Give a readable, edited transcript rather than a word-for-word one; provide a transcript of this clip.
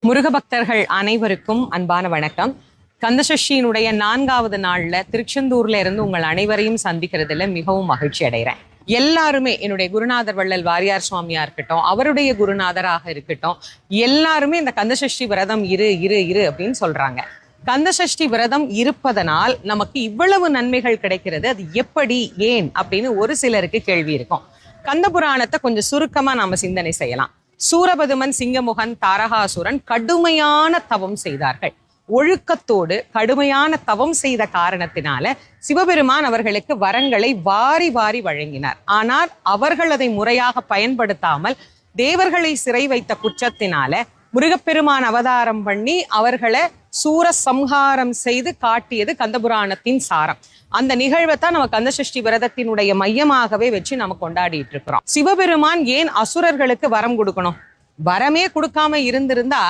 முருக பக்தர்கள் அனைவருக்கும் அன்பான வணக்கம். கந்தசஷ்டியினுடைய 4வது நாள்ல திருச்செந்தூர்ல இருந்து உங்கள் அனைவரையும் சந்திக்கிறதுல மிகவும் மகிழ்ச்சி அடைகிறேன். எல்லாருமே என்னுடைய குருநாதர் வள்ளல் வாரியார் சுவாமியா இருக்கட்டும், அவருடைய குருநாதராக இருக்கட்டும், எல்லாருமே இந்த கந்தசஷ்டி விரதம் இரு இரு இரு அப்படின்னு சொல்றாங்க. கந்தசஷ்டி விரதம் இருப்பதனால் நமக்கு இவ்வளவு நன்மைகள் கிடைக்கிறது, அது எப்படி, ஏன் அப்படின்னு ஒரு சிலருக்கு கேள்வி இருக்கும். கந்த புராணத்தை கொஞ்சம் சுருக்கமா நாம சிந்தனை செய்யலாம். சூரபதுமன், சிங்கமுகன், தாரகாசுரன் கடுமையான தவம் செய்தார்கள். ஒழுக்கத்தோடு கடுமையான தவம் செய்த காரணத்தினால சிவபெருமான் அவர்களுக்கு வரங்களை வாரி வாரி வழங்கினார். ஆனால் அவர்கள் அதை முறையாக பயன்படுத்தாமல் தேவர்களை சிறை வைத்த குற்றத்தினால முருகப்பெருமான் அவதாரம் பண்ணி அவர்களை சூர சம்ஹாரம் செய்து காட்டியது கந்தபுராணத்தின் சாரம். அந்த நிகழ்வை தான் நம்ம கந்தசஷ்டி விரதத்தினுடைய மையமாகவே வச்சு நம்ம கொண்டாடிட்டு இருக்கிறோம். சிவபெருமான் ஏன் அசுரர்களுக்கு வரம் கொடுக்கணும்? வரமே கொடுக்காம இருந்திருந்தா